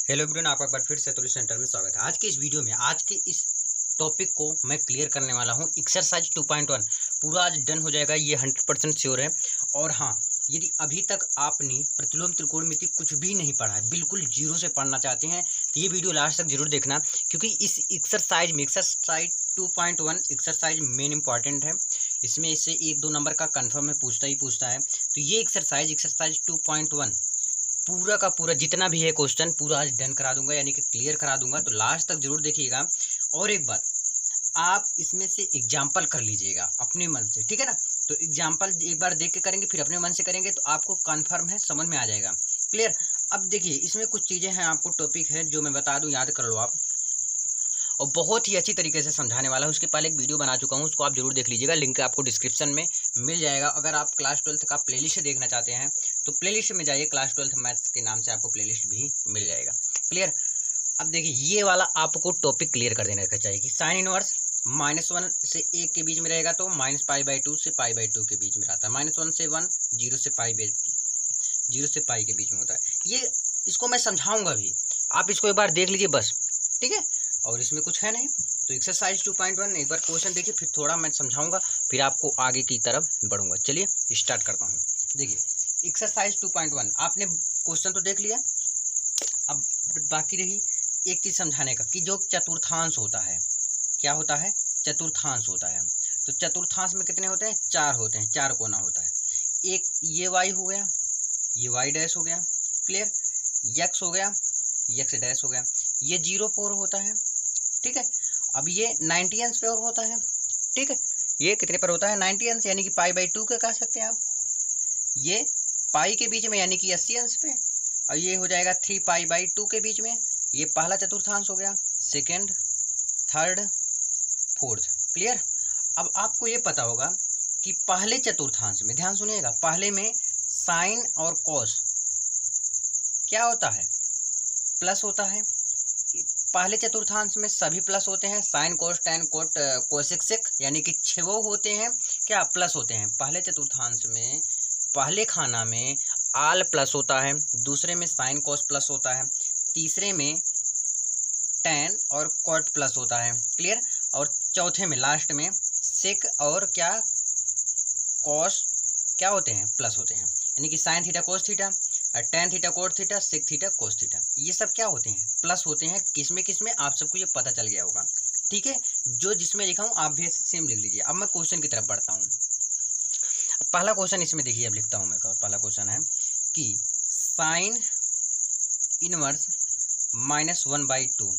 Hello everyone, आपका एक बार फिर से तुलसी सेंटर में स्वागत है। आज के इस वीडियो में आज के इस टॉपिक को मैं क्लियर करने वाला हूं। एक्सरसाइज 2.1 पूरा आज डन हो जाएगा, ये 100% श्योर है। और हाँ, यदि अभी तक आपने प्रतिलोम त्रिकोणमिति कुछ भी नहीं पढ़ा है, बिल्कुल जीरो से पढ़ना चाहते हैं, तो ये वीडियो लास्ट तक जरूर देखना, क्योंकि इस एक्सरसाइज में एक्सरसाइज 2.1 एक्सरसाइज मेन इंपॉर्टेंट है। इसमें इससे 1-2 नंबर का कन्फर्म है, पूछता ही पूछता है। तो ये एक्सरसाइज 2.1 पूरा का पूरा जितना भी है क्वेश्चन पूरा आज डन करा दूंगा, यानी कि क्लियर करा दूंगा। तो लास्ट तक जरूर देखिएगा। और एक बात, आप इसमें से एग्जाम्पल कर लीजिएगा अपने मन से, ठीक है ना। तो एग्जाम्पल एक बार देख के करेंगे, फिर अपने मन से करेंगे, तो आपको कन्फर्म है, समझ में आ जाएगा। क्लियर। अब देखिए, इसमें कुछ चीज़ें हैं, आपको टॉपिक है जो मैं बता दूं, याद कर लो आप। और बहुत ही अच्छी तरीके से समझाने वाला हूँ। उसके पहले एक वीडियो बना चुका हूँ, उसको आप जरूर देख लीजिएगा, लिंक आपको डिस्क्रिप्शन में मिल जाएगा। अगर आप क्लास 12th का प्लेलिस्ट देखना चाहते हैं तो प्लेलिस्ट में जाइए, क्लास 12th मैथ्स के नाम से आपको प्लेलिस्ट भी मिल जाएगा। क्लियर। अब देखिए, ये वाला आपको टॉपिक क्लियर कर देना चाहिए कि साइन इनवर्स -1 से 1 के बीच में रहेगा, तो -π/2 से π/2 के बीच में रहता है। -1 से 1, 0 से पाई के बीच में होता है। ये इसको मैं समझाऊंगा भी, आप इसको एक बार देख लीजिए बस, ठीक है। और इसमें कुछ है नहीं। तो एक्सरसाइज 2.1 एक बार क्वेश्चन देखिए, फिर थोड़ा मैं समझाऊंगा, फिर आपको आगे की तरफ बढ़ूंगा। चलिए स्टार्ट करता हूँ। देखिए, एक्सरसाइज 2.1 आपने क्वेश्चन तो देख लिया। अब बाकी रही एक चीज़ समझाने का, कि जो चतुर्थांश होता है, क्या होता है, चतुर्थांश होता है। तो चतुर्थांश में कितने होते हैं, 4 होते हैं, 4 कोना होता है। एक ये वाई हो गया, ये वाई डैश हो गया, क्लियर। यक्स हो गया, यक्स डैश हो गया। ये 0 4 होता है, ठीक है। अब ये 90 अंश पे और होता है, ठीक है। ये कितने पर होता है, 90 अंश, यानी कि π/2 का कह सकते हैं आप। ये पाई के बीच में, यानी कि 80 अंश पे। और ये हो जाएगा 3π/2 के बीच में। ये पहला चतुर्थांश हो गया, सेकेंड, थर्ड, फोर्थ। क्लियर। अब आपको ये पता होगा कि पहले चतुर्थांश में, ध्यान सुनिएगा, पहले में साइन और कॉस क्या होता है, प्लस होता है। पहले चतुर्थांश में सभी प्लस होते हैं, sine cos tan cot cosec sec, यानी कि 6 होते हैं, क्या प्लस होते हैं। पहले चतुर्थांश में पहले खाना में आल प्लस होता है, दूसरे में साइन कोस प्लस होता है, तीसरे में टैन और कोट प्लस होता है, क्लियर। और चौथे में लास्ट में सेक और क्या कॉस क्या होते हैं, प्लस होते हैं। यानी कि sine theta cos theta, tan theta cot theta, sec theta cos theta, ये सब क्या होते हैं, प्लस होते हैं। किसमें किसमें आप सबको ये पता चल गया होगा, ठीक है। जो जिसमें लिखा हूँ आप भी सेम लिख लीजिए। अब मैं क्वेश्चन की तरफ बढ़ता हूँ। पहला क्वेश्चन इसमें देखिए, अब लिखता हूँ मैं। पहला क्वेश्चन है कि साइन इनवर्स -1/2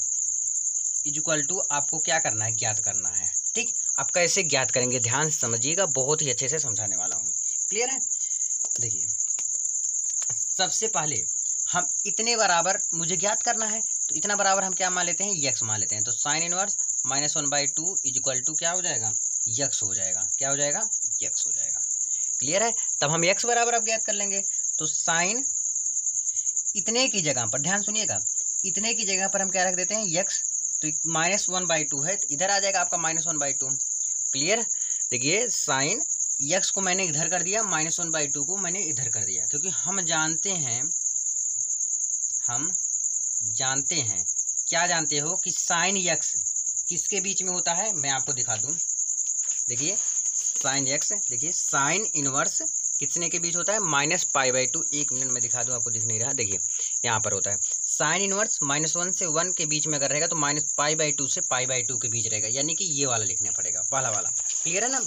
इक्वल टू आपको क्या करना है, ज्ञात करना है, ठीक। आप कैसे ज्ञात करेंगे, ध्यान से समझिएगा, बहुत ही अच्छे से समझाने वाला हूँ। क्लियर है। देखिए, सबसे पहले हम इतने बराबर मुझे ज्ञात करना है, तो इतना बराबर हम क्या मान लेते हैं, यक्स मान लेते हैं। तो साइन इनवर्स -1/2 इक्वल टू क्या हो जाएगा, यक्स हो जाएगा। क्या हो जाएगा, यक्स हो जाएगा। क्लियर है। तब हम यक्स बराबर अब ज्ञात कर लेंगे। तो साइन इतने की जगह पर, ध्यान सुनिएगा, इतने की जगह पर हम क्या रख देते हैं, यक्स। तो -1/2 है, तो इधर आ जाएगा आपका -1/2। क्लियर। देखिए, साइन यक्स को मैंने इधर कर दिया, -1/2 को मैंने इधर कर दिया, क्योंकि हम जानते हैं क्या जानते हो कि साइन यक्स किसके बीच में होता है, मैं आपको दिखा दूं। देखिए साइन यक्स, देखिए साइन इनवर्स कितने के बीच होता है, -π/2। 1 मिनट में दिखा दूं, आपको दिख नहीं रहा, देखिए यहाँ पर होता है साइन इनवर्स -1 से 1 के बीच में अगर रहेगा तो -π/2 से π/2 के बीच रहेगा, यानी कि ये वाला लिखना पड़ेगा, पहला वाला। क्लियर है ना।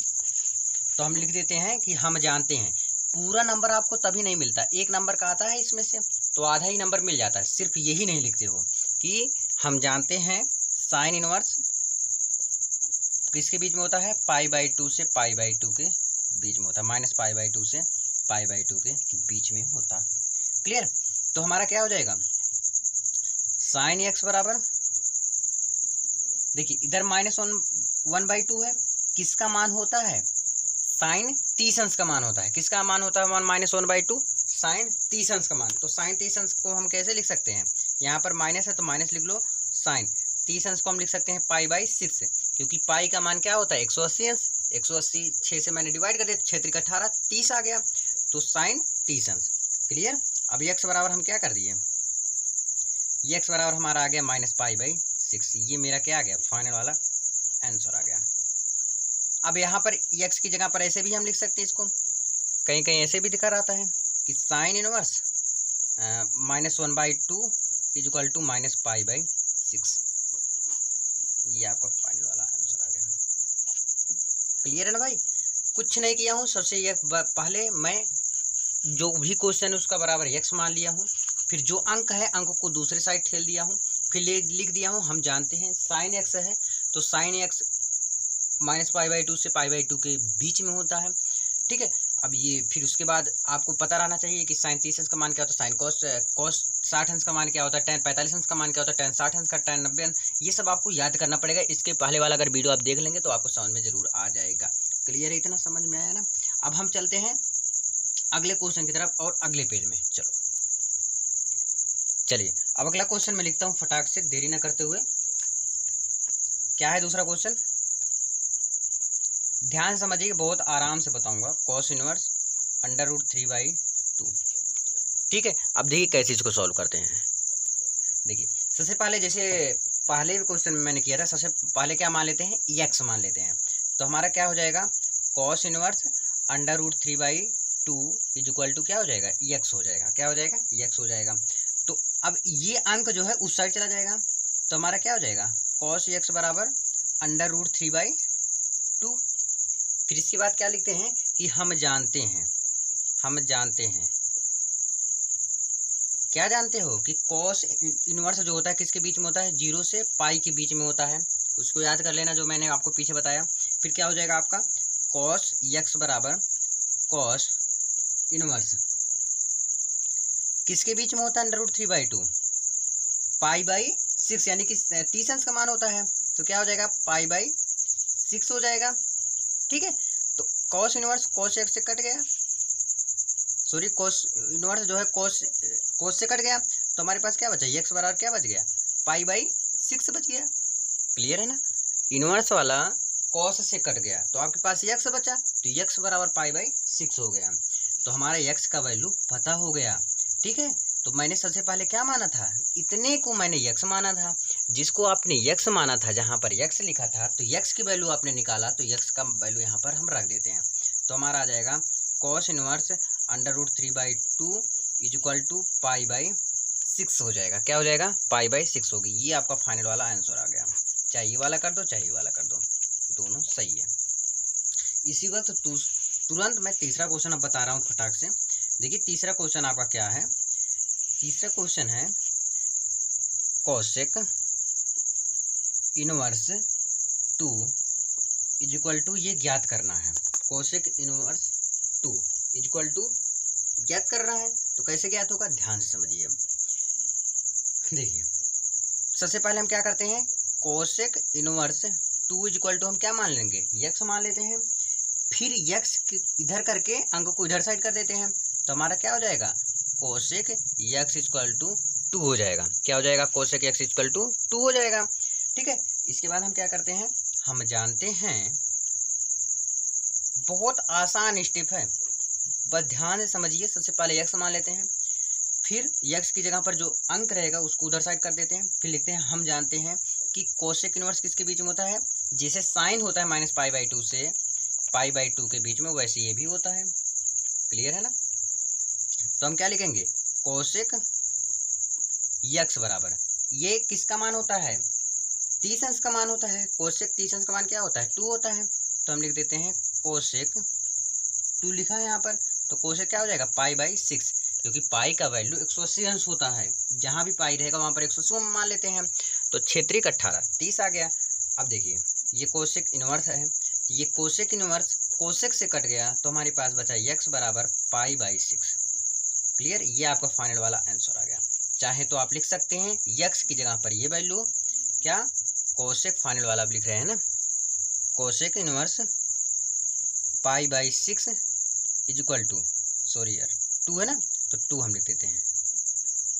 तो हम लिख देते हैं कि हम जानते हैं। पूरा नंबर आपको तभी नहीं मिलता, एक नंबर का आता है इसमें से, तो आधा ही नंबर मिल जाता है। सिर्फ यही नहीं लिखते हो कि हम जानते हैं साइन इनवर्स किसके बीच में होता है, π/2 से π/2 के बीच में होता है, -π/2 से π/2 के बीच में होता है। क्लियर। तो हमारा क्या हो जाएगा, साइन एक्स बराबर, देखिए इधर -1/2 है, किसका मान होता है, साइन 30 अंश का मान होता है। किसका मान होता है, -1/2, साइन 30 अंश का मान। तो साइन 30 अंश को हम कैसे लिख सकते हैं, यहाँ पर माइनस है तो माइनस लिख लो, साइन 30 अंश को हम लिख सकते हैं π/6, क्योंकि पाई का मान क्या होता है, 180 अंश। 180 6 से मैंने डिवाइड कर दिया, 6 3 18, 30 आ गया, तो साइन 30 अंश। क्लियर। अब यक्स बराबर हम क्या कर दिए, ये x बराबर हमारा आ गया -π/6। ये मेरा क्या आ गया, फाइनल वाला आंसर आ गया। अब यहाँ पर x की जगह पर ऐसे भी हम लिख सकते हैं इसको, कहीं कहीं ऐसे भी दिखा रहता है कि sine inverse -1/2 is equal to -π/6। ये आपका फाइनल वाला आंसर आ गया। क्लियर है ना भाई? कुछ नहीं किया हूँ, सबसे ये पहले मैं जो भी क्वेश्चन है उसका बराबर x मान लिया हूँ, फिर जो अंक है अंक को दूसरे साइड ठेल दिया हूँ, फिर लिख दिया हूँ। हम जानते हैं साइन x है तो साइन x -π/2 से π/2 के बीच में होता है, ठीक है। अब ये फिर उसके बाद आपको पता रहना चाहिए कि साइन 30 अंश का मान क्या होता है, साइन कॉस 60 अंश का मान क्या होता है, tan 45 अंश का मान क्या होता है, tan 60 अंश का, tan 90 अंश, ये सब आपको याद करना पड़ेगा। इसके पहले वाला अगर वीडियो आप देख लेंगे तो आपको समझ में जरूर आ जाएगा। क्लियर है? इतना समझ में आया ना? अब हम चलते हैं अगले क्वेश्चन की तरफ और अगले पेज में। चलिए अब अगला क्वेश्चन मैं लिखता हूँ फटाक से, देरी ना करते हुए। क्या है दूसरा क्वेश्चन, ध्यान समझिए, बहुत आराम से बताऊंगा। कॉस इनवर्स √3/2, ठीक है। अब देखिए कैसे इसको सॉल्व करते हैं। देखिए सबसे पहले, जैसे पहले भी क्वेश्चन में मैंने किया था, सबसे पहले क्या मान लेते हैं, x मान लेते हैं। तो हमारा क्या हो जाएगा, cos inverse √3/2 is equal to क्या हो जाएगा, x हो जाएगा। क्या हो जाएगा, x हो जाएगा। तो अब ये अंक जो है उस साइड चला जाएगा, तो हमारा क्या हो जाएगा, कॉस x बराबर √3/2। फिर इसके बाद क्या लिखते हैं कि हम जानते हैं क्या जानते हो कि कॉस इनवर्स जो होता है किसके बीच में होता है, 0 से पाई के बीच में होता है। उसको याद कर लेना जो मैंने आपको पीछे बताया। फिर क्या हो जाएगा आपका, कॉस x बराबर कॉस इनवर्स किसके बीच में होता है, √3/2 π/6, यानी कि 30 अंश का मान होता है, तो क्या हो जाएगा, π/6 हो जाएगा, ठीक है। तो कॉस इनवर्स कॉस x से कट गया, सॉरी कॉस इनवर्स जो है कॉस से कट गया, तो हमारे पास क्या बचा, x बराबर क्या बच गया, π/6 बच गया। क्लियर है ना? इनवर्स वाला कॉस से कट गया तो आपके पास x बचा, तो x बराबर π/6 हो गया। तो हमारा x का वैल्यू पता हो गया, ठीक है। तो मैंने सबसे पहले क्या माना था, इतने को मैंने x माना था। जिसको आपने x माना था, जहाँ पर x लिखा था, तो x की वैल्यू आपने निकाला, तो x का वैल्यू यहाँ पर हम रख देते हैं। तो हमारा आ जाएगा cos inverse √3/2 is equal to π/6 हो जाएगा। क्या हो जाएगा, π/6 होगी। ये आपका फाइनल वाला आंसर आ गया। चाहे ये वाला कर दो, चाहे ये वाला कर दो, दोनों सही है। इसी वक्त तुरंत मैं तीसरा क्वेश्चन अब बता रहा हूँ फटाक से। देखिए तीसरा क्वेश्चन आपका क्या है, तीसरा क्वेश्चन है cosec inverse 2 is equal to, ये ज्ञात करना है। Cosec inverse 2 is equal to ज्ञात करना है, तो कैसे ज्ञात होगा, ध्यान से समझिए। देखिए सबसे पहले हम क्या करते हैं, cosec inverse 2 is equal to हम क्या मान लेंगे, x मान लेते हैं। फिर x इधर करके अंक को इधर साइड कर देते हैं, तो हमारा क्या हो जाएगा, कोसेक x इक्वल टू 2 हो जाएगा। क्या हो जाएगा, कोसेक x इक्वल टू 2 हो जाएगा, ठीक है। इसके बाद हम क्या करते हैं, हम जानते हैं, बहुत आसान स्टेप है, बस ध्यान से समझिए। सबसे पहले x मान लेते हैं, फिर x की जगह पर जो अंक रहेगा उसको उधर साइड कर देते हैं, फिर लिखते हैं हम जानते हैं कि कोसेक इनवर्स किसके बीच में होता है, जैसे साइन होता है -π/2 से π/2 के बीच में, वैसे ये भी होता है। क्लियर है ना? तो हम क्या लिखेंगे, कोसेक x बराबर, ये किसका मान होता है, 30 अंश का मान होता है। कोसेक 30 अंश का मान क्या होता है, 2 होता है। तो हम लिख देते हैं कोसेक 2 लिखा है यहाँ पर, तो कोसेक क्या हो जाएगा, π/6, क्योंकि पाई का वैल्यू 180 अंश होता है, जहाँ भी पाई रहेगा वहाँ पर 180 मान लेते हैं। तो 6×3 = 18, 30 आ गया। अब देखिए ये कोसेक इनवर्स है, ये कोसेक इनवर्स कोसेक से कट गया, तो हमारे पास बचा x बराबर π/6। क्लियर? ये आपका फाइनल वाला आंसर आ गया। चाहे तो आप लिख सकते हैं x की जगह पर ये वैल्यू, क्या, कोसेक फाइनल वाला आप लिख रहे हैं ना, cosec inverse π/6 is equal to, sorry यार 2 है ना, तो 2 हम लिख देते हैं,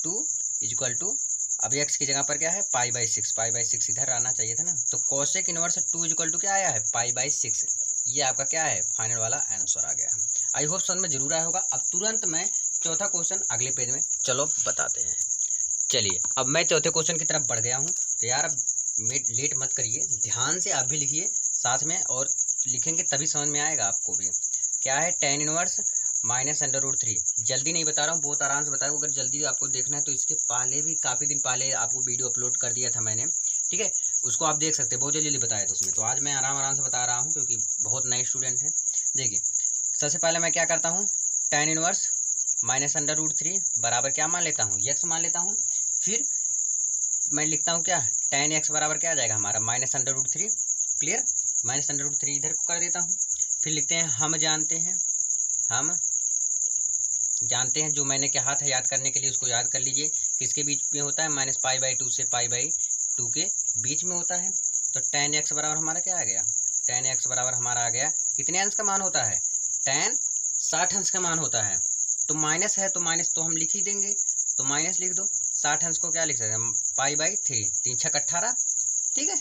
2 इज इक्वल टू, अब x की जगह पर क्या है, π/6 इधर आना चाहिए था ना, तो cosec inverse 2 is equal to क्या आया है, π/6। ये आपका क्या है, फाइनल वाला आंसर आ गया है। आई होप समझ में जरूर आया होगा। अब तुरंत मैं चौथा क्वेश्चन अगले पेज में, चलो बताते हैं। चलिए अब मैं चौथे क्वेश्चन की तरफ बढ़ गया हूँ। तो यार अब लेट मत करिए, ध्यान से आप भी लिखिए साथ में, और लिखेंगे तभी समझ में आएगा आपको भी। क्या है, tan inverse minus under root 3। जल्दी नहीं बता रहा हूँ, बहुत आराम से बताऊँ। अगर जल्दी आपको देखना है तो इसके पहले भी काफ़ी दिन पहले आपको वीडियो अपलोड कर दिया था मैंने, ठीक है, उसको आप देख सकते हैं, बहुत जल्दी बताया था उसमें। तो आज मैं आराम आराम से बता रहा हूँ क्योंकि बहुत नए स्टूडेंट हैं। देखिए सबसे पहले मैं क्या करता हूँ, tan inverse minus under root 3 बराबर क्या मान लेता हूँ, x मान लेता हूँ। फिर मैं लिखता हूँ क्या, tan x बराबर क्या आ जाएगा हमारा, minus under root 3। Clear, minus under root 3 इधर को कर देता हूँ। फिर लिखते हैं हम जानते हैं जो मैंने क्या हाथ है याद करने के लिए उसको याद कर लीजिए, किसके बीच में होता है, -π/2 से π/2 के बीच में होता है। तो tan x बराबर हमारा क्या आ गया, tan x बराबर हमारा आ गया, कितने अंश का मान होता है, tan 60 अंश का मान होता है। तो माइनस है तो माइनस तो हम लिख ही देंगे, तो माइनस लिख दो। 60 अंश को क्या लिख सकते हैं, π/3, 3 6 18, ठीक है।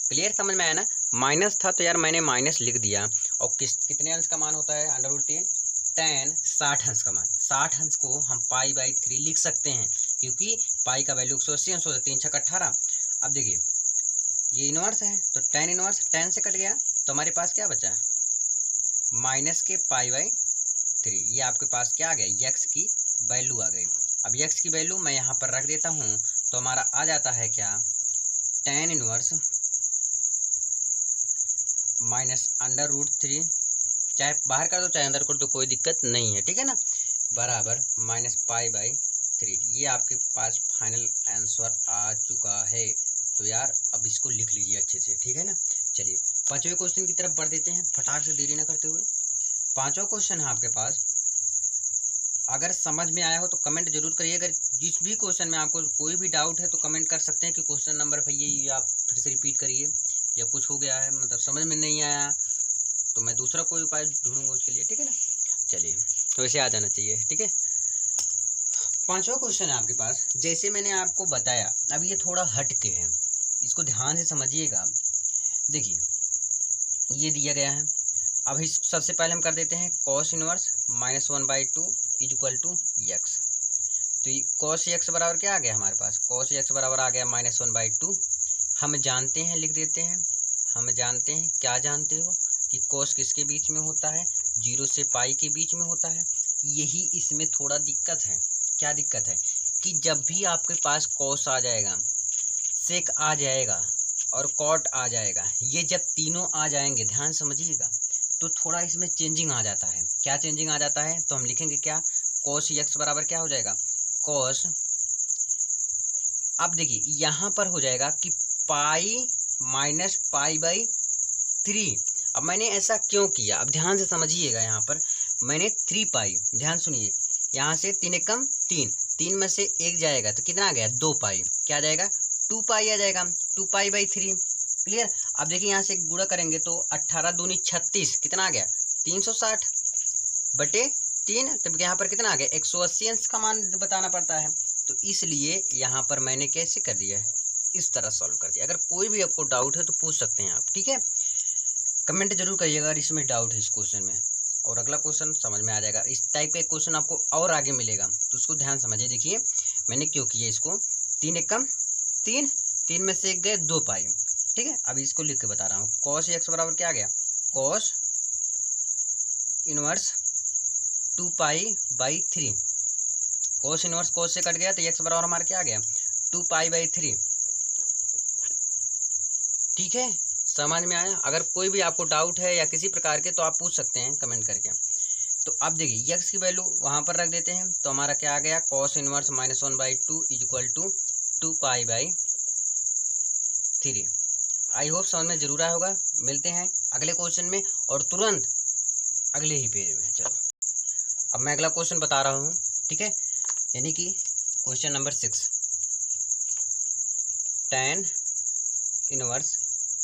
क्लियर, समझ में आया ना। माइनस था तो यार मैंने माइनस लिख दिया। और कितने अंश का मान होता है अंडर रूट 3, tan 60 अंश का मान। 60 अंश को हम π/3 लिख सकते हैं क्योंकि पाई का वैल्यू 180 अंश होता है, 3 6 18। अब देखिए ये इनवर्स है तो tan इनवर्स tan से कट गया तो हमारे पास क्या बचा, माइनस के π/3। ये आपके पास क्या आ गया, x की वैल्यू आ गई। अब x की वैल्यू मैं यहाँ पर रख देता हूँ तो हमारा आ जाता है क्या, tan inverse minus under root 3, चाहे बाहर कर दो चाहे अंदर कर दो कोई दिक्कत नहीं है, ठीक है ना, बराबर -π/3। ये आपके पास फाइनल आंसर आ चुका है। तो यार अब इसको लिख लीजिए अच्छे से, ठीक है ना। चलिए पांचवें क्वेश्चन की तरफ बढ़ देते हैं फटाक से, देरी ना करते हुए। पांचवा क्वेश्चन है आपके पास, अगर समझ में आया हो तो कमेंट जरूर करिए। अगर जिस भी क्वेश्चन में आपको कोई भी डाउट है तो कमेंट कर सकते हैं कि क्वेश्चन नंबर भैया आप फिर से रिपीट करिए, या कुछ हो गया है मतलब समझ में नहीं आया तो मैं दूसरा कोई उपाय ढूंढूंगा उसके लिए, ठीक है ना। चलिए तो वैसे आ जाना चाहिए, ठीक है। पांचवा क्वेश्चन है आपके पास, जैसे मैंने आपको बताया अब ये थोड़ा हट के है, इसको ध्यान से समझिएगा। देखिए ये दिया गया है, अब इस सबसे पहले हम कर देते हैं cos inverse -1/2 is equal to x। तो ये cos x बराबर क्या आ गया हमारे पास, cos x बराबर आ गया -1/2। हम जानते हैं, लिख देते हैं, हम जानते हैं, क्या जानते हो कि cos किसके बीच में होता है, 0 से पाई के बीच में होता है। यही इसमें थोड़ा दिक्कत है। क्या दिक्कत है कि जब भी आपके पास cos आ जाएगा, sec आ जाएगा और cot आ जाएगा, ये जब तीनों आ जाएंगे ध्यान समझिएगा तो थोड़ा इसमें चेंजिंग आ जाता है। क्या चेंजिंग आ जाता है, तो हम लिखेंगे क्या, cos x बराबर क्या हो जाएगा, cos, अब देखिए यहाँ पर हो जाएगा कि पाई माइनस π/3। अब मैंने ऐसा क्यों किया, अब ध्यान से समझिएगा। यहाँ पर मैंने 3 पाई, ध्यान सुनिए, यहाँ से 3 एकम 3, 3 में से 1 जाएगा तो कितना आ गया, 2 पाई, क्या आ जाएगा, 2 पाई आ जाएगा, 2π/3। क्लियर। अब देखिए यहाँ से गुणा करेंगे तो 18 दूनी 36, कितना आ गया, 360 बटे 3, तब यहाँ पर कितना आ गया, 180 अंश का मान बताना पड़ता है। तो इसलिए यहाँ पर मैंने कैसे कर दिया है, इस तरह सॉल्व कर दिया। अगर कोई भी आपको डाउट है तो पूछ सकते हैं आप, ठीक है। कमेंट जरूर करिएगा अगर इसमें डाउट है इस क्वेश्चन में, और अगला क्वेश्चन समझ में आ जाएगा। इस टाइप का एक क्वेश्चन आपको और आगे मिलेगा तो उसको ध्यान समझिए। देखिए मैंने क्यों किया इसको, 3 एकम 3, 3 में से 1 गए 2 पाई, ठीक है। अब इसको लिख के बता रहा हूँ, cos x बराबर क्या आ गया, cos inverse 2π/3। cos inverse cos से कट गया तो x बराबर हमारा क्या आ गया, 2π/3, ठीक है। समझ में आया। अगर कोई भी आपको डाउट है या किसी प्रकार के तो आप पूछ सकते हैं कमेंट करके। तो अब देखिए x की वैल्यू वहाँ पर रख देते हैं तो हमारा क्या आ गया, cos inverse -1/2 is equal to 2π/3। I hope समझ में जरूर आया होगा। मिलते हैं अगले क्वेश्चन में और तुरंत अगले ही पेज में। चलो अब मैं अगला क्वेश्चन बता रहा हूँ, ठीक है, यानी कि क्वेश्चन नंबर 6, tan इनवर्स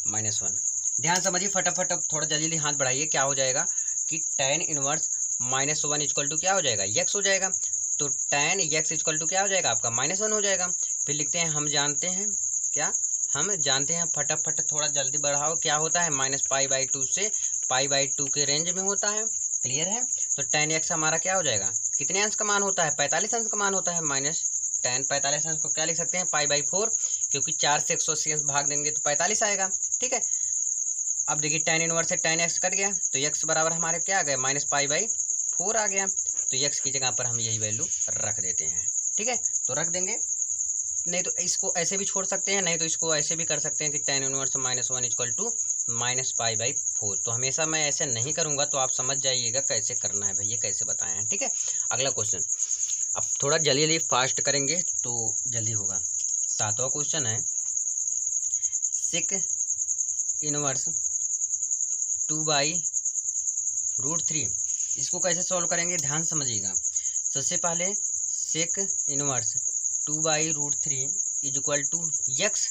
-1। ध्यान समझिए फटाफट, अब थोड़ा जल्दी हाथ बढ़ाइए। क्या हो जाएगा कि tan इनवर्स -1 इक्वल टू क्या हो जाएगा, x हो जाएगा। तो tan x इक्वल टू क्या हो जाएगा आपका, -1 हो जाएगा। फिर लिखते हैं हम जानते हैं, क्या हम जानते हैं, फटाफट थोड़ा जल्दी बढ़ाओ, क्या होता है, -π/2 से π/2 के रेंज में होता है। क्लियर है। तो tan x हमारा क्या हो जाएगा, कितने अंश का मान होता है, 45 अंश का मान होता है, tan 45 अंश को क्या लिख सकते हैं, π/4, क्योंकि 4 से 180 अंश भाग देंगे तो 45 आएगा। ठीक है, अब देखिए tan इनवर्स से tan x कट गया तो x बराबर हमारे क्या आ गया, -π/4 आ गया। तो x की जगह पर हम यही वैल्यू रख देते हैं। ठीक है, तो रख देंगे, नहीं तो इसको ऐसे भी छोड़ सकते हैं, नहीं तो इसको ऐसे भी कर सकते हैं कि tan इनवर्स -1 इक्वल टू -π/4। तो हमेशा मैं ऐसे नहीं करूँगा, तो आप समझ जाइएगा कैसे करना है भैया, कैसे बताए हैं। ठीक है, अगला क्वेश्चन, अब थोड़ा जल्दी फास्ट करेंगे तो जल्दी होगा। 7वां क्वेश्चन है सेक इनवर्स 2/√3। इसको कैसे सॉल्व करेंगे ध्यान समझिएगा। सबसे पहले sec inverse 2/√3 is equal to x,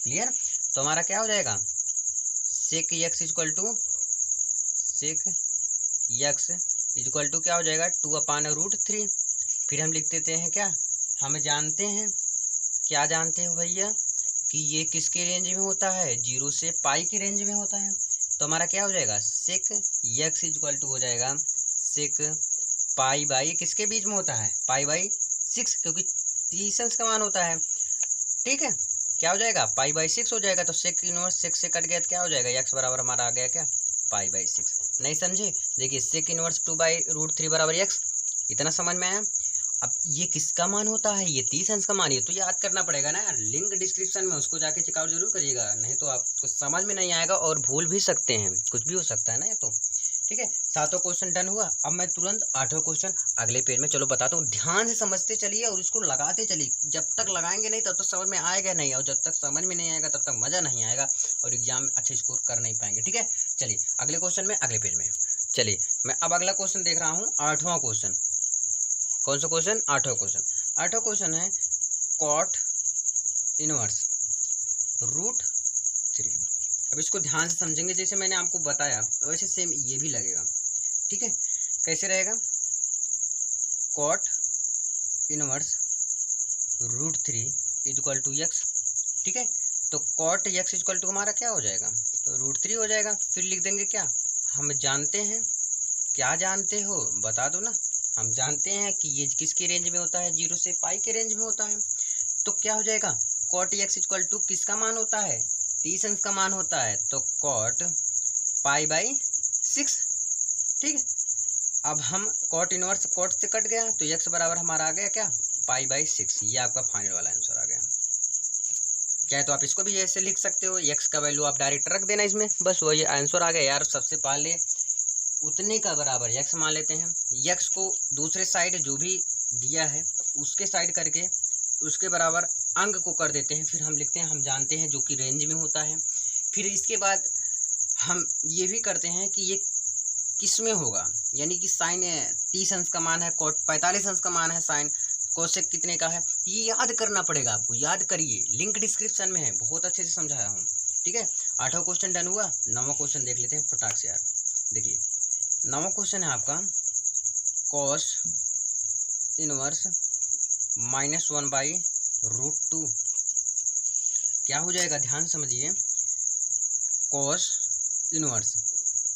clear. तो हमारा क्या हो जाएगा, sec x is equal to क्या हो जाएगा, 2/√3। फिर हम लिख देते हैं क्या, हम जानते हैं, क्या जानते हो भैया, कि ये किसके रेंज में होता है, 0 से पाई की रेंज में होता है। तो हमारा क्या हो जाएगा, सेक x इक्वल टू हो जाएगा सेक π/, किसके बीच में होता है, π/6, क्योंकि 30 अंश का मान होता है। ठीक है, क्या हो जाएगा, π/6 हो जाएगा। तो सेक इनवर्स 6 से कट गया तो क्या हो जाएगा, x बराबर हमारा आ गया क्या, π/6। नहीं समझे, देखिए सेक इनवर्स 2/√3 बराबर x, इतना समझ में आया। अब ये किसका मान होता है, ये 30 अंश का मान, ये तो याद करना पड़ेगा ना यार, लिंक डिस्क्रिप्शन में, उसको जाके चेकआउट जरूर करिएगा, नहीं तो आपको समझ में नहीं आएगा और भूल भी सकते हैं, कुछ भी हो सकता है ना ये तो। ठीक है, 7वां क्वेश्चन डन हुआ। अब मैं तुरंत 8वां क्वेश्चन अगले पेज में चलो बताता हूँ, ध्यान से समझते चलिए और इसको लगाते चलिए। जब तक लगाएंगे नहीं तब तक समझ में आएगा नहीं, और जब तक समझ में नहीं आएगा तब तक मज़ा नहीं आएगा और एग्जाम में अच्छे स्कोर कर नहीं पाएंगे। ठीक है, चलिए अगले क्वेश्चन में, अगले पेज में। चलिए मैं अब अगला क्वेश्चन देख रहा हूँ, 8वां क्वेश्चन। कौन सा क्वेश्चन, 8वां क्वेश्चन। 8वां क्वेश्चन है कॉट इनवर्स √3। अब इसको ध्यान से समझेंगे, जैसे मैंने आपको बताया वैसे सेम ये भी लगेगा। ठीक है, कैसे रहेगा, cot inverse √3 is equal to x। ठीक है, तो कॉट x इक्वल टू हमारा क्या हो जाएगा, √3 हो जाएगा। फिर लिख देंगे क्या, हम जानते हैं, क्या जानते हो बता दो ना, हम जानते हैं कि ये किसके रेंज में होता है, 0 से पाई के रेंज में होता है। तो क्या हो जाएगा, कॉट x इक्वल टू किसका मान होता है, 30 अंश का मान होता है, तो कॉट π/6। ठीक है, अब हम कॉट इनवर्स कॉट से कट गया तो x बराबर हमारा आ गया क्या, π/6। ये आपका फाइनल वाला आंसर आ गया। चाहे तो आप इसको भी ऐसे लिख सकते हो, x का वैल्यू आप डायरेक्ट रख देना इसमें, बस वही आंसर आ गया यार। सबसे पहले उतने का बराबर x मान लेते हैं, x को दूसरे साइड जो भी दिया है उसके साइड करके उसके बराबर अंक को कर देते हैं। फिर हम लिखते हैं, हम जानते हैं जो कि रेंज में होता है। फिर इसके बाद हम ये भी करते हैं कि ये किस में होगा, यानी कि साइन 30 अंश का मान है, कॉट 45 अंश का मान है, साइन कोसेक कितने का है, ये याद करना पड़ेगा आपको, याद करिए, लिंक डिस्क्रिप्शन में है, बहुत अच्छे से समझाया हूँ। ठीक है, 8वां क्वेश्चन डन हुआ। 9वां क्वेश्चन देख लेते हैं फटाक से यार। देखिए 9वां क्वेश्चन है आपका कॉस इनवर्स -1/√2। क्या हो जाएगा, ध्यान समझिए, कॉस इनवर्स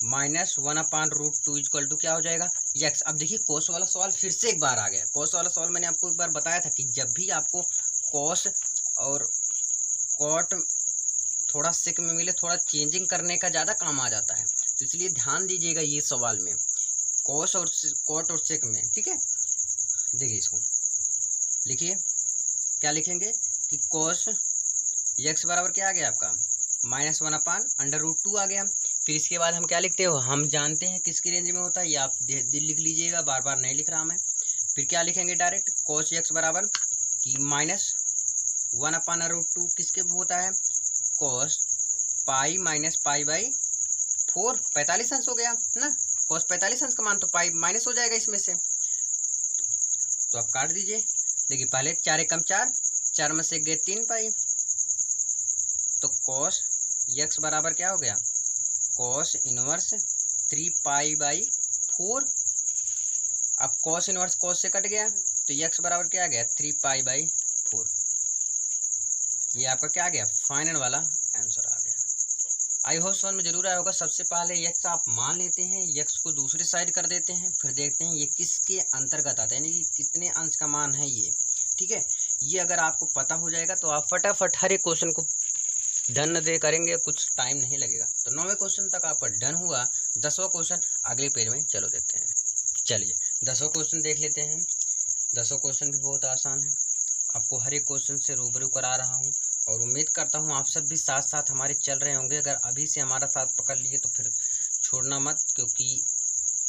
-1/√2 इक्वल टू क्या हो जाएगा, x। अब देखिए कॉस वाला सवाल फिर से एक बार आ गया। कॉस वाला सवाल मैंने आपको एक बार बताया था कि जब भी आपको कॉस और कॉट थोड़ा सेक में मिले, थोड़ा चेंजिंग करने का ज़्यादा काम आ जाता है, तो इसलिए ध्यान दीजिएगा ये सवाल में, कॉस और कॉट और सेक में। ठीक है, देखिए इसको लिखिए, क्या लिखेंगे कि कॉस x बराबर क्या आ गया आपका, -1/√2 आ गया। फिर इसके बाद हम क्या लिखते हो, हम जानते हैं किसकी रेंज में होता है, ये आप दिल लिख लीजिएगा, बार बार नहीं लिख रहा मैं। फिर क्या लिखेंगे डायरेक्ट, cos x बराबर कि -1/√2 किसके होता है, cos पाई -π/4, 45 अंश हो गया ना, cos 45 अंश का मान, तो पाई माइनस हो जाएगा इसमें से, तो आप काट दीजिए। देखिए पहले 4 एकम 4, 4 में से गए 3 पाई, तो cos x बराबर क्या हो गया, cos इनवर्स 3π/4। अब cos इनवर्स cos से कट गया तो x बराबर क्या आ गया, 3π/4। ये आपका क्या आ गया, फाइनल वाला आंसर आ गया। आई होप समझ में जरूर आया होगा। सबसे पहले x आप मान लेते हैं, x को दूसरी साइड कर देते हैं, फिर देखते हैं ये किसके अंतर्गत आता है, यानी कि कितने अंश का मान है ये। ठीक है, ये अगर आपको पता हो जाएगा तो आप फटाफट हर एक क्वेश्चन को डन दे करेंगे, कुछ टाइम नहीं लगेगा। तो 9वें क्वेश्चन तक आपका डन हुआ। 10वां क्वेश्चन अगले पेज में चलो देखते हैं। चलिए 10वां क्वेश्चन देख लेते हैं। 10वां क्वेश्चन भी बहुत आसान है, आपको हर एक क्वेश्चन से रूबरू करा रहा हूँ और उम्मीद करता हूँ आप सब भी साथ साथ हमारे चल रहे होंगे। अगर अभी से हमारा साथ पकड़ लिए तो फिर छोड़ना मत, क्योंकि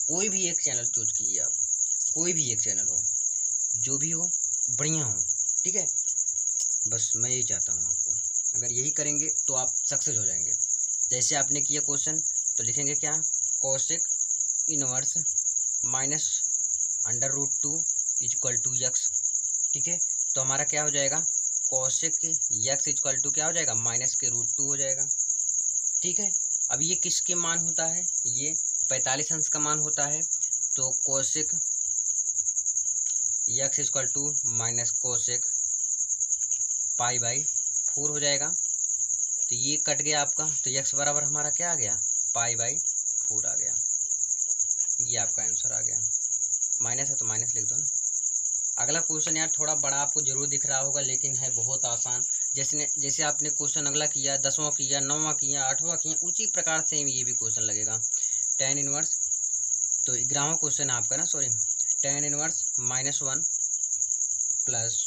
कोई भी एक चैनल चूज कीजिए आप, कोई भी एक चैनल हो, जो भी हो बढ़िया हो, ठीक है। बस मैं यही चाहता हूँ आपको, अगर यही करेंगे तो आप सक्सेस हो जाएंगे। जैसे आपने किया क्वेश्चन तो लिखेंगे क्या, cosec inverse minus √2 equal to x, ठीक है। तो हमारा क्या हो जाएगा, कोसेक यक्स इक्वल टू क्या हो जाएगा, -√2 हो जाएगा, ठीक है। अब ये किसके मान होता है, ये 45 अंश का मान होता है। तो cosec x equal to minus cosec π/4 हो जाएगा। तो ये कट गया आपका, तो यक्स बराबर हमारा क्या आ गया, π/4 आ गया। ये आपका आंसर आ गया। माइनस है तो माइनस लिख दो ना। अगला क्वेश्चन यार थोड़ा बड़ा आपको जरूर दिख रहा होगा, लेकिन है बहुत आसान। जैसे आपने क्वेश्चन अगला किया, 10वां किया, 9वां किया, 8वां किया, उसी प्रकार से ये भी क्वेश्चन लगेगा। tan इनवर्स, तो 11वां क्वेश्चन है आपका ना, sorry, tan inverse -1 plus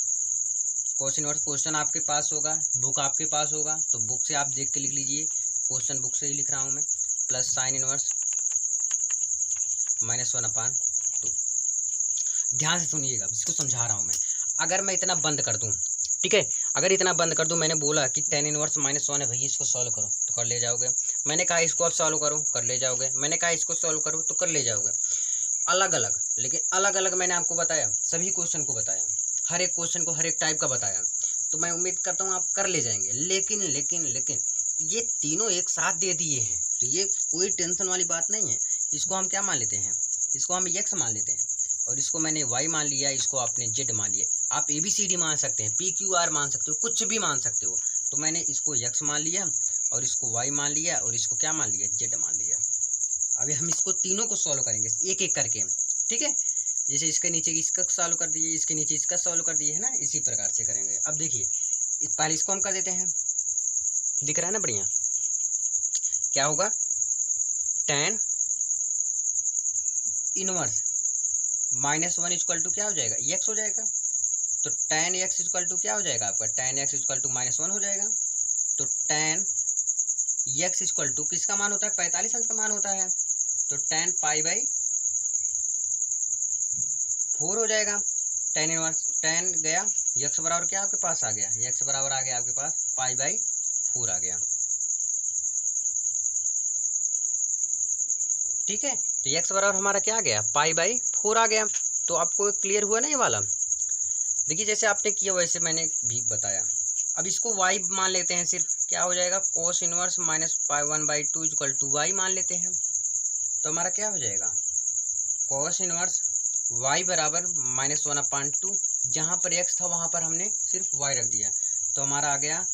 cos inverse. Question आपके पास होगा, बुक आपके पास होगा, तो बुक से आप देख के लिख लीजिए, क्वेश्चन बुक से ही लिख रहा हूँ मैं, प्लस साइन इनवर्स -1/2। ध्यान से सुनिएगा, इसको समझा रहा हूँ मैं। अगर मैं इतना बंद कर दूँ, ठीक है, अगर इतना बंद कर दूँ, मैंने बोला कि tan इनवर्स -1 है भैया, इसको सॉल्व करो तो कर ले जाओगे। मैंने कहा इसको आप सॉल्व करो, कर ले जाओगे। मैंने कहा इसको सॉल्व करो तो कर ले जाओगे। अलग अलग, लेकिन अलग अलग मैंने आपको बताया, सभी क्वेश्चन को बताया, हर एक क्वेश्चन को हर एक टाइप का बताया। तो मैं उम्मीद करता हूँ आप कर ले जाएंगे। लेकिन लेकिन लेकिन ये तीनों एक साथ दे दिए हैं, तो ये कोई टेंशन वाली बात नहीं है। इसको हम क्या मान लेते हैं, इसको हम x मान लेते हैं, और इसको मैंने y मान लिया, इसको आपने z मान लिया। आप ABCD मान सकते हैं, PQR मान सकते हो, कुछ भी मान सकते हो। तो मैंने इसको x मान लिया, और इसको y मान लिया, और इसको क्या मान लिया, z मान लिया। अभी हम इसको तीनों को सॉल्व करेंगे एक एक करके, ठीक है। जैसे इसके नीचे इसका सॉल्व कर दिए, इसके नीचे इसका सॉल्व कर दिए, है ना, इसी प्रकार से करेंगे। अब देखिए, पहले इसको हम कर देते हैं, दिख रहा है ना बढ़िया। क्या होगा, tan इनवर्स -1 इक्वल टू क्या हो जाएगा, x हो जाएगा। तो tan x इक्वल टू क्या हो जाएगा आपका, tan x इक्वल टू -1 हो जाएगा। तो tan x इक्वल टू किसका मान होता है, 45 अंश का मान होता है। तो tan π/4 हो जाएगा। tan इनवर्स, tan गया, x बराबर क्या आपके पास आ गया, x बराबर आ गया आपके पास π/4 आ गया, ठीक है। तो x बराबर हमारा क्या आ गया, π/4 आ गया। तो आपको क्लियर हुआ ना ये वाला। देखिए जैसे आपने किया वैसे मैंने भी बताया। अब इसको y मान लेते हैं सिर्फ, क्या हो जाएगा, cos inverse -1/2 equal to y मान लेते हैं। तो हमारा क्या हो जाएगा, कोस इनवर्स y बराबर -1/2, जहाँ पर x था वहाँ पर हमने सिर्फ y रख दिया। तो हमारा आ गया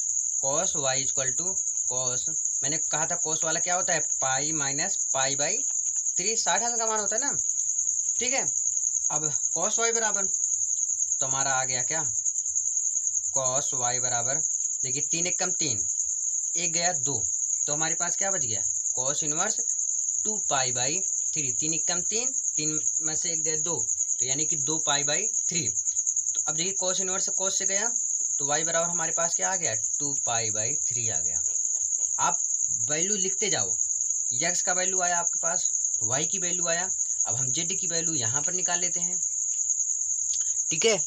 कोस y इक्वल टू कोस, मैंने कहा था कोस वाला क्या होता है, पाई माइनस π/3, 60 अंश का मान होता है ना, ठीक है। अब कोस y बराबर, तो हमारा आ गया क्या, कॉस y बराबर, देखिए 3 एक कम 3, एक गया 2, तो हमारे पास क्या बच गया, कॉस इनवर्स 2π/3, 3 एक कम 3, 3 में से एक गया 2, तो यानी कि 2π/3। तो अब देखिए कॉस इनवर्स कॉस से गया, तो y बराबर हमारे पास क्या आ गया, 2π/3 आ गया। आप वैल्यू लिखते जाओ, x का वैल्यू आया आपके पास, y की वैल्यू आया। अब हम z की वैल्यू यहाँ पर निकाल लेते हैं, ठीक है।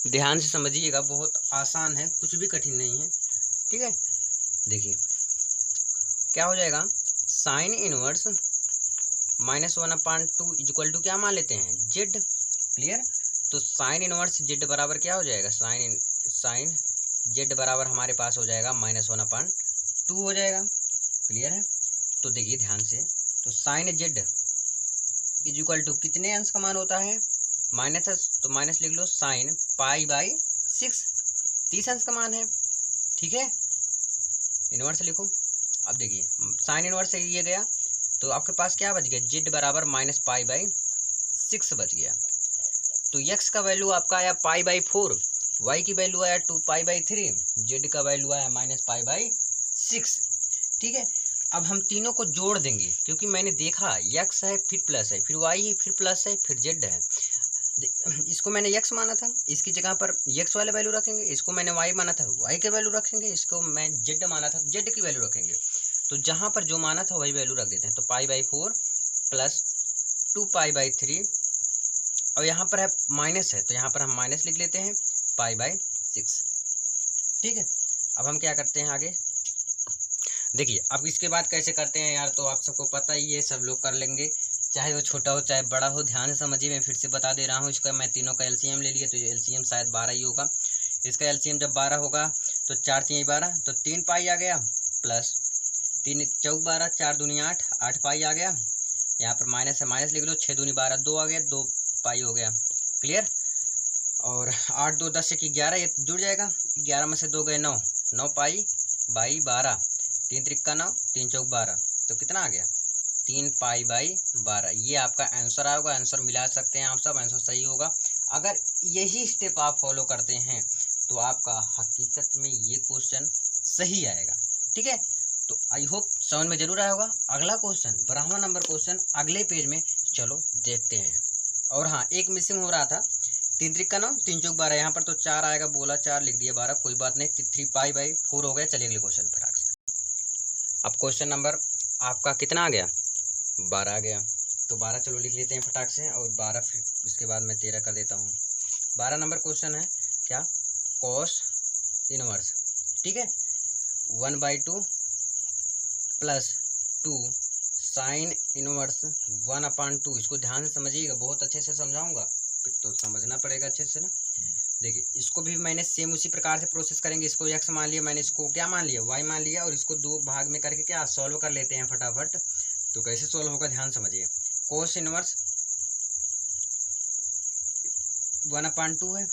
ध्यान से समझिएगा, बहुत आसान है, कुछ भी कठिन नहीं है, ठीक है। देखिए क्या हो जाएगा, साइन इनवर्स -1/2 इक्वल टू क्या मान लेते हैं, जेड, क्लियर। तो साइन इनवर्स जेड बराबर क्या हो जाएगा, साइन जेड बराबर हमारे पास हो जाएगा -1/2 हो जाएगा, क्लियर है। तो देखिए ध्यान से, तो साइन जेड इक्वल टू कितने अंश का मान होता है, माइनस, तो माइनस लिख लो, साइन π/6, 30 अंश का मान है, ठीक है। इनवर्स लिखो। अब देखिए साइन इनवर्स से ये गया, तो आपके पास क्या बच गया, जेड बराबर -π/6 बच गया। तो यक्स का वैल्यू आपका आया π/4, y की वैल्यू आया 2π/3, z का वैल्यू आया -π/6। ठीक है, अब हम तीनों को जोड़ देंगे क्योंकि मैंने देखा x है फिर प्लस है फिर y है फिर प्लस है फिर z है। इसको मैंने x माना था, इसकी जगह पर x वाले वैल्यू रखेंगे, इसको मैंने y माना था y के वैल्यू रखेंगे, इसको मैं z माना था z की वैल्यू रखेंगे। तो जहाँ पर जो माना था वही वैल्यू रख देते हैं। तो π/4 प्लस 2π/3 और यहाँ पर है माइनस है तो यहाँ पर हम माइनस लिख लेते हैं π/6। ठीक है, अब हम क्या करते हैं आगे देखिए। अब इसके बाद कैसे करते हैं यार, तो आप सबको पता ही है, सब लोग कर लेंगे, चाहे वो छोटा हो चाहे बड़ा हो। ध्यान से समझिए, मैं फिर से बता दे रहा हूँ। इसका मैं तीनों का एलसीएम ले लिया तो एलसीएम शायद 12 ही होगा। इसका एलसीएम जब 12 होगा तो 4 3 12 तो 3π आ गया, प्लस 3 4 12 4 दूनी 8 8π आ गया। यहाँ पर माइनस है, माइनस लिख लो, 6 दूनी 12 2 आ गया, 2π हो गया। क्लियर। और 8 2 10 1 11, ये जुड़ जाएगा, 11 में से 2 गए 9, 9π/12, 3 त्रिक्का 9 3 चौक 12, तो कितना आ गया 3π/12। ये आपका आंसर आएगा। आंसर मिला सकते हैं आप सब, आंसर सही होगा। अगर यही स्टेप आप फॉलो करते हैं तो आपका हकीकत में ये क्वेश्चन सही आएगा। ठीक है, तो आई होप समझ में जरूर आया होगा। अगला क्वेश्चन 12वां नंबर क्वेश्चन अगले पेज में चलो देखते हैं। और हाँ, एक मिसिंग हो रहा था, 3 त्रिक्का 9 3 चौक 12, यहाँ पर तो 4 आएगा, बोला 4 लिख दिया 12, कोई बात नहीं, 3π/4 हो गया। चलिए अगले क्वेश्चन फटाक से। अब क्वेश्चन नंबर आपका कितना आ गया 12 आ गया, तो 12 चलो लिख लेते हैं फटाक से, और 12 फिर इसके बाद मैं 13 कर देता हूँ। 12 नंबर क्वेश्चन है क्या, कॉस इनवर्स। ठीक है, 1/2 प्लस 2 साइन इनवर्स 1/2। इसको ध्यान से समझिएगा, बहुत अच्छे से समझाऊंगा, फिर तो समझना पड़ेगा अच्छे से ना। देखिए, इसको भी मैंने सेम उसी प्रकार से प्रोसेस करेंगे। इसको x मान लिया, मैंने इसको क्या मान लिया y मान लिया, और इसको 2 भाग में करके क्या सॉल्व कर लेते हैं फटाफट। तो कैसे सॉल्व होगा ध्यान समझिए। कोस इनवर्स 1/2 है,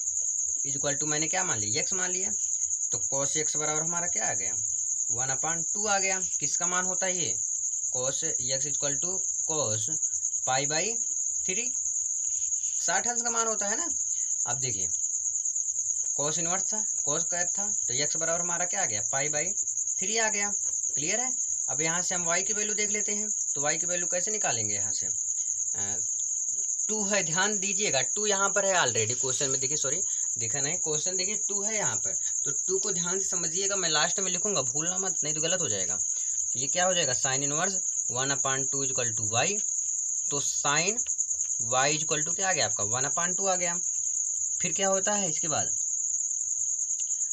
इक्वल टू मैंने क्या मान लिया x मान लिया, तो cos x बराबर हमारा क्या आ गया 1/2 आ गया। किसका मान होता है ये, cos x equal to cos π/3, 60 अंश का मान होता है ना। अब देखिए, cos इनवर्स था, cos स्क्वायर था, तो x बराबर हमारा क्या आ गया π/3 आ गया। क्लियर है। अब यहाँ से हम y की वैल्यू देख लेते हैं, तो y की वैल्यू कैसे निकालेंगे, यहाँ से 2 है, ध्यान दीजिएगा 2 यहाँ पर है ऑलरेडी क्वेश्चन में, देखिए सॉरी देखा नहीं, क्वेश्चन देखिए 2 है यहाँ पर, तो 2 को ध्यान से समझिएगा, मैं लास्ट में लिखूंगा, भूलना मत, नहीं तो गलत हो जाएगा। तो ये क्या हो जाएगा, sine inverse 1/2 equal to y, तो साइन y इक्वल टू क्या आ गया आपका 1/2 आ गया। फिर क्या होता है इसके बाद,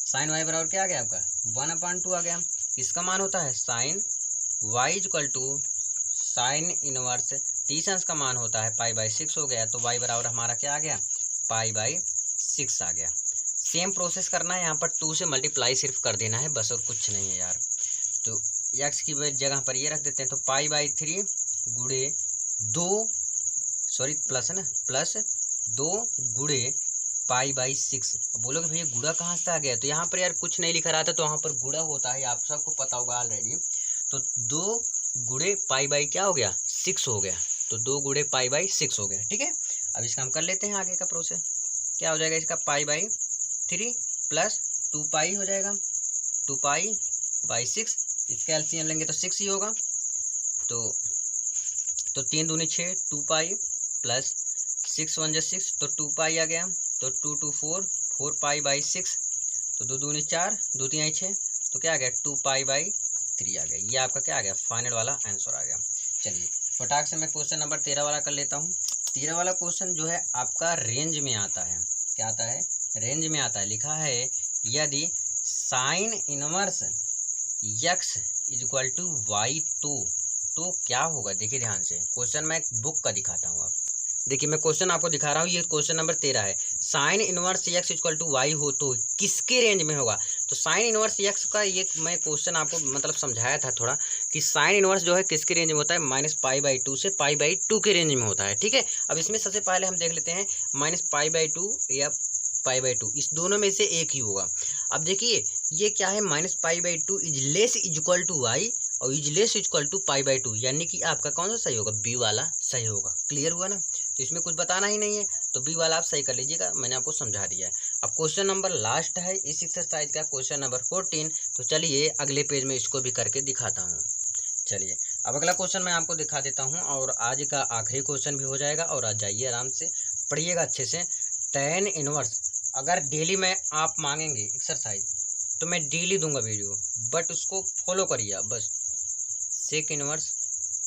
साइन y बराबर क्या आ गया आपका 1/2 आ गया। किसका मान होता है, sine y equal to sine inverse 30 अंश का मान होता है π/6 हो गया, तो y बराबर हमारा क्या आ गया π/6 आ गया। सेम प्रोसेस करना है, यहाँ पर 2 से मल्टीप्लाई सिर्फ कर देना है बस, और कुछ नहीं है यार। तो x की जगह पर ये रख देते हैं, तो π/3 गुड़े 2, सॉरी प्लस है ना, प्लस 2 गुड़े π/6। बोलोगे भैया गुड़ा कहाँ से आ गया, तो यहाँ पर यार कुछ नहीं लिखा रहा था, तो वहाँ पर गुड़ा होता है, आप सबको पता होगा ऑलरेडी। तो 2 गुड़े π/, क्या हो गया 6 हो गया, तो 2 गुड़े π/6 हो गया। ठीक है, अब इसका हम कर लेते हैं आगे का प्रोसेस। क्या हो जाएगा इसका π/3 प्लस 2π हो जाएगा, 2π/6, इसका एलसीएम लेंगे तो 6 ही होगा। तो 3 दूनी 6, 2π प्लस 6 1 6, तो 2π आ गया, तो 2 2 4 4π/6, तो 2 दूनी 4 2 3 6, तो क्या आ गया 2π/3 आ गया। ये आपका क्या आ गया फाइनल वाला आंसर आ गया। चलिए फटाक से मैं क्वेश्चन नंबर 13 वाला कर लेता हूँ। 13 वाला क्वेश्चन जो है आपका रेंज में आता है, क्या आता है, रेंज में आता है। लिखा है यदि sine inverse x equal to y, तो क्या होगा। देखिए ध्यान से, क्वेश्चन मैं एक बुक का दिखाता हूँ। आप देखिए, मैं क्वेश्चन आपको दिखा रहा हूँ, ये क्वेश्चन नंबर 13 है। Sine inverse x equal to y हो तो किसके रेंज में होगा। तो साइन इनवर्स x का ये मैं क्वेश्चन आपको मतलब समझाया था थोड़ा, कि साइन इनवर्स जो है किसके रेंज में होता है, -π/2 से π/2 के रेंज में होता है। ठीक है, अब इसमें सबसे पहले हम देख लेते हैं -π/2 या π/2, इस दोनों में से एक ही होगा। अब देखिए ये क्या है, -π/2 is less equal to y और इज लेस इक्वल टू π/2, यानी कि आपका कौन सा सही होगा, बी वाला सही होगा। क्लियर हुआ ना, तो इसमें कुछ बताना ही नहीं है, तो बी वाला आप सही कर लीजिएगा, मैंने आपको समझा दिया है। अब क्वेश्चन नंबर लास्ट है इस एक्सरसाइज का, क्वेश्चन नंबर 14। तो चलिए अगले पेज में इसको भी करके दिखाता हूँ। चलिए अब अगला क्वेश्चन मैं आपको दिखा देता हूँ और आज का आखिरी क्वेश्चन भी हो जाएगा। और आज जाइए आराम से पढ़िएगा अच्छे से। tan इनवर्स अगर डेली में आप मांगेंगे एक्सरसाइज तो मैं डेली दूंगा वीडियो, बट उसको फॉलो करिए आप बस। sec इनवर्स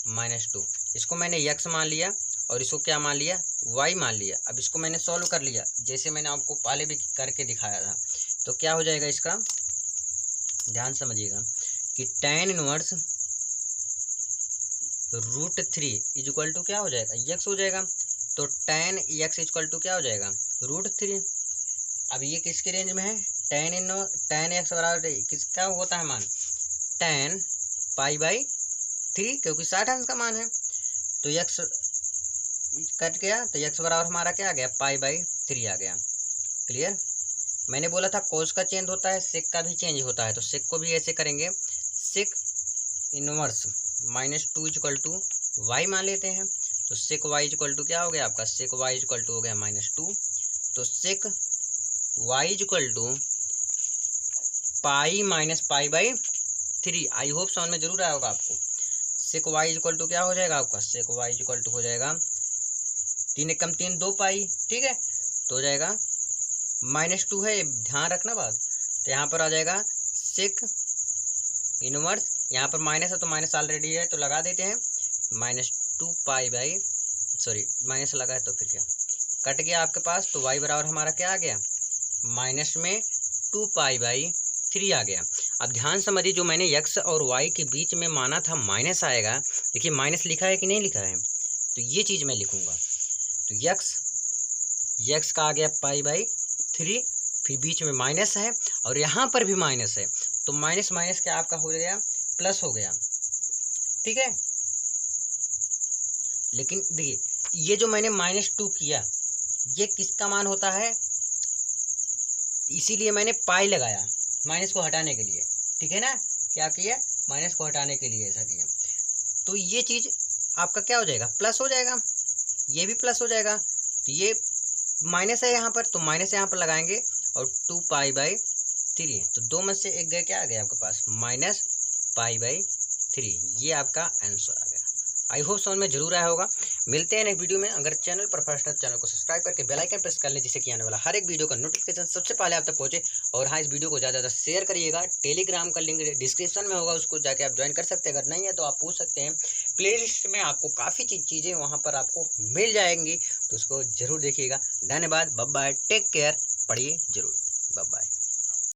-2 इसको मैंने x मान लिया और इसको क्या मान लिया, y मान लिया। अब इसको मैंने सॉल्व कर लिया जैसे मैंने आपको पहले भी करके दिखाया था। तो क्या हो जाएगा इसका, ध्यान समझिएगा कि tan इनवर्स √3 इक्वल टू क्या हो जाएगा, x हो जाएगा। तो tan x इक्वल टू क्या हो जाएगा, √3। अब ये किसके रेंज में है, tan x बराबर किसका होता है मान, tan π/3, क्योंकि 60 अंश का मान है। तो x कट गया तो x बराबर हमारा क्या आ गया, π/3 आ गया। क्लियर। मैंने बोला था कोस का चेंज होता है, सेक का भी चेंज होता है। तो सेक को भी ऐसे करेंगे, sec inverse -2 equal to y मान लेते हैं। तो सेक वाई इक्वल टू क्या हो गया आपका, सेक वाई इक्वल टू हो गया -2। तो sec y equal to pi -π/3। I hope समझ में जरूर आया होगा आपको। सेक वाई इक्वल टू क्या हो जाएगा आपका, सेक वाई इक्वल टू हो जाएगा 3 एकम 3 2 पाई, ठीक है। तो हो जाएगा -2 है, ध्यान रखना बात। तो यहाँ पर आ जाएगा सेक इनवर्स, यहाँ पर माइनस है तो माइनस ऑलरेडी है तो लगा देते हैं, -2 पाई सॉरी माइनस लगा है तो फिर क्या कट गया आपके पास। तो y बराबर हमारा क्या आ गया, माइनस में 2 π/3 आ गया। अब ध्यान समझिए, जो मैंने x और y के बीच में माना था माइनस आएगा, देखिए माइनस लिखा है कि नहीं लिखा है, तो ये चीज़ मैं लिखूंगा। तो x का आ गया π/3, फिर बीच में माइनस है और यहाँ पर भी माइनस है, तो माइनस माइनस क्या आपका हो गया, प्लस हो गया, ठीक है। लेकिन देखिए ये जो मैंने -2 किया, ये किसका मान होता है, इसीलिए मैंने पाई लगाया माइनस को हटाने के लिए, ठीक है ना। क्या किया, माइनस को हटाने के लिए ऐसा किया। तो ये चीज़ आपका क्या हो जाएगा, प्लस हो जाएगा, ये भी प्लस हो जाएगा। तो ये माइनस है यहाँ पर, तो माइनस यहाँ पर लगाएंगे और 2 π/3, तो 2 में से एक गए, क्या आ गया आपके पास, -π/3। ये आपका आंसर आ गया। आई होप समझ में जरूर आया होगा। मिलते हैं नेक्स्ट वीडियो में। अगर चैनल पर फर्स्ट है चैनल को सब्सक्राइब करके बेल आइकन प्रेस कर लें, जिससे कि आने वाला हर एक वीडियो का नोटिफिकेशन सबसे पहले आप तक पहुंचे। और हाँ, इस वीडियो को ज़्यादा शेयर करिएगा। टेलीग्राम का लिंक डिस्क्रिप्शन में होगा, उसको जाके आप ज्वाइन कर सकते हैं। अगर नहीं है तो आप पूछ सकते हैं, प्लेलिस्ट में आपको काफ़ी चीज़ें वहाँ पर आपको मिल जाएंगी, तो उसको जरूर देखिएगा। धन्यवाद, बाय बाय, टेक केयर, पढ़िए जरूर, बाय बाय।